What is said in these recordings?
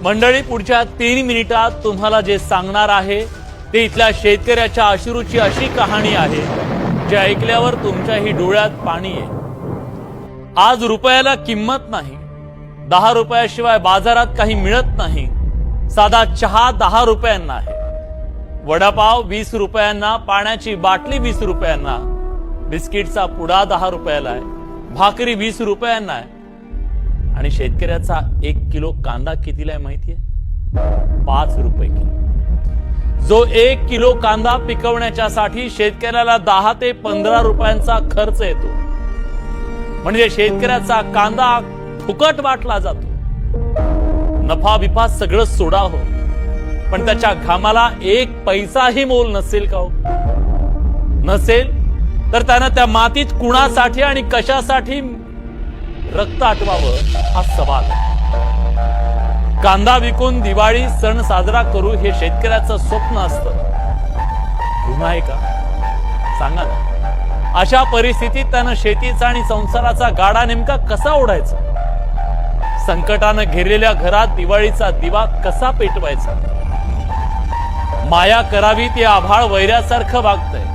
मंडळी, पुढच्या 3 मिनिटात तुम्हाला जे सांगणार आहे ते इथल्या शेतकऱ्याच्या अश्रूची अशी कहाणी आहे जे ऐकल्यावर तुमच्याही डोळ्यात पाणी येईल। आज रुपयाला किंमत नाही, 10 रुपयाशिवाय बाजारात काही मिळत नाही। साधा चहा 10 रुपयांना आहे, वडापाव 20 रुपयांना, पाण्याची बाटली 20 रुपयांना, बिस्किटचा पुडा 10 रुपयाला आहे, भाकरी 20 रुपयांना आहे। आणि शेतकऱ्याचा 1 किलो कांदा कितीला आहे माहितीये? 5 रुपये किलो। जो 1 किलो कांदा पिकवण्यासाठी शेतकऱ्याला 10 ते 15 रुपयांचा खर्च येतो। म्हणजे शेतकऱ्याचा कांदा फुकट वाटला जातो। नफा बिफा सगळं सोडा हो, पण त्याच्या घामाला 1 पैसाही मोल नसेल का हो? नसेल तर त्यानं त्या मातीत कुणासाठी आणि कशासाठी रक्त आटवावं हा सवाल आहे। कांदा विकून दिवाळी सण साजरा करू हे शेतकऱ्याचं स्वप्न असतं, गुन्हा आहे का? सांगा ना। अशा परिस्थितीत त्यानं शेतीचा आणि संसाराचा गाडा नेमका कसा ओढायचा? संकटानं घेरलेल्या घरात दिवाळीचा दिवा कसा पेटवायचा? माया करावी ती आभाळ वैऱ्यासारखं वागतंय।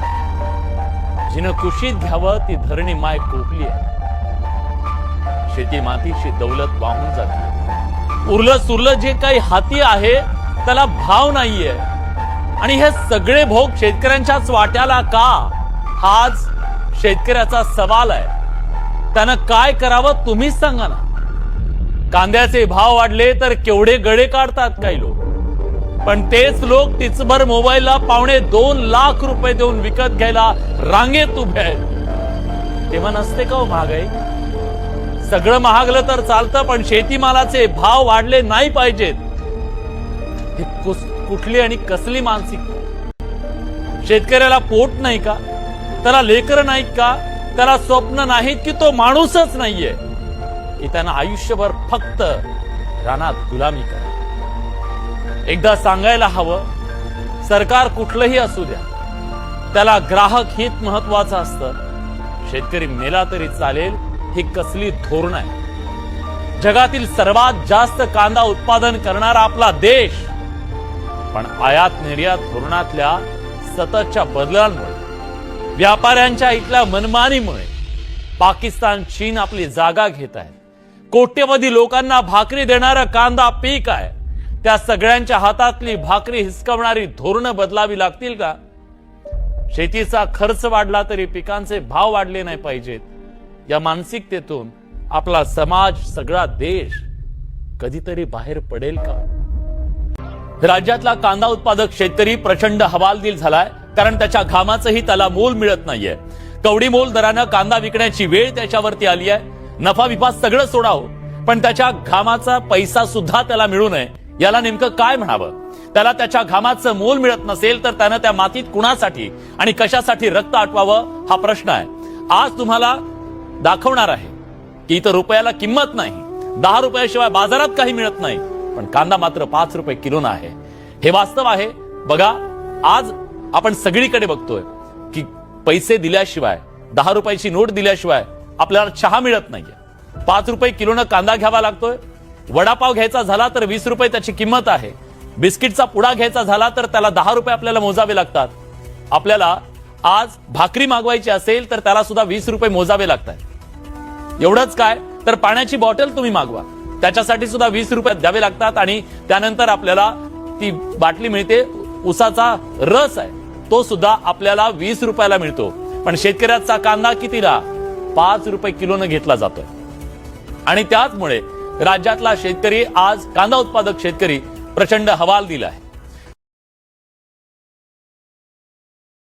जिनं कुशीत घ्यावं ती धरणी माय कोकली आहे। शेती मातीची दौलत वाहून जाते। उरलं सुरलं जे काही हाती आहे त्याला भाव नाहीये। आणि हे सगळे भोग शेतकऱ्यांच्याच वाट्याला का? हाच शेतकऱ्याचा सवाल आहे। त्यानं काय करावं तुम्हीच सांगा ना। कांद्याचे भाव वाढले तर केवढे गळे काढतात काही लोक, पण तेच लोक तिचभर मोबाईलला 2.25 लाख रुपये देऊन विकत घ्यायला रांगेत उभे आहेत। तेव्हा नसते का हो महागाई? सगळं महागलं तर चालतं, पण शेतीमालाचे भाव वाढले नाही पाहिजेत। हे कुठली आणि कसली मानसिकता? शेतकऱ्याला पोट नाही का? त्याला लेकर नाहीत का? त्याला स्वप्न नाहीत की तो माणूसच नाहीये की त्यानं आयुष्यभर फक्त रानात गुलामी करा? एकदा सांगायला हवं, सरकार कुठलंही असू द्या, त्याला ग्राहक हित महत्वाचं असतं। शेतकरी मेला तरी चालेल ही कसली धोरण आहे? जगातील सर्वात जास्त कांदा उत्पादन करणारा आपला देश, पण आयात निर्यात धोरणातल्या सततच्या बदलांमुळे, व्यापाऱ्यांच्या इथल्या मनमानीमुळे पाकिस्तान, चीन आपली जागा घेत आहे। कोट्यवधी लोकांना भाकरी देणारं कांदा पीक आहे, त्या सगळ्यांच्या हातातली भाकरी हिसकवणारी धोरणं बदलावी लागतील का? शेतीचा खर्च वाढला तरी पिकांचे भाव वाढले नाही पाहिजेत, या मानसिकतेतून आपला समाज, सगळा देश कधीतरी बाहेर पडेल का? राज्यातला कांदा उत्पादक शेतकरी प्रचंड हवालदिल झालाय, कारण त्याच्या घामाचंही त्याला मोल मिळत नाहीये। कवडी मोल दरानं कांदा विकण्याची वेळ त्याच्यावरती आली आहे। नफा विफा सगळं सोडावं, पण त्याच्या घामाचा पैसा सुद्धा त्याला मिळू नये, याला नेमकं काय म्हणावं? त्याला त्याच्या घामाचं मोल मिळत नसेल तर त्यानं त्या मातीत कुणासाठी आणि कशासाठी रक्त आटवावं हा प्रश्न आहे। आज तुम्हाला दाखवणार आहे की इथं रुपयाला किंमत नाही, 10 रुपयाशिवाय बाजारात काही मिळत नाही, पण कांदा मात्र 5 रुपये किलोना आहे। हे वास्तव आहे। बघा, आज आपण सगळीकडे बघतोय की पैसे दिल्याशिवाय, 10 रुपयाची नोट दिल्याशिवाय आपल्याला चहा मिळत नाहीये। 5 रुपये किलोनं कांदा घ्यावा लागतोय। वडापाव घ्यायचा झाला तर 20 रुपये त्याची किंमत आहे। बिस्किटचा पुडा घ्यायचा झाला तर त्याला 10 रुपये आपल्याला मोजावे लागतात। आपल्याला आज भाकरी मागवायची असेल तर त्याला सुद्धा 20 रुपये मोजावे लागतात। एवढंच काय, तर पाण्याची बॉटल तुम्ही मागवा, त्याच्यासाठी सुद्धा 20 रुपये द्यावे लागतात। आणि त्यानंतर आपल्याला ती बाटली मिळते, उसाचा रस आहे, तो सुद्धा आपल्याला 20 रुपयाला मिळतो। पण शेतकऱ्याचा कांदा कितीला? 5 रुपये किलोनं घेतला जातोय। आणि त्याचमुळे राज्यातला शेतकरी, आज कांदा उत्पादक शेतकरी प्रचंड हवालदिल आहे।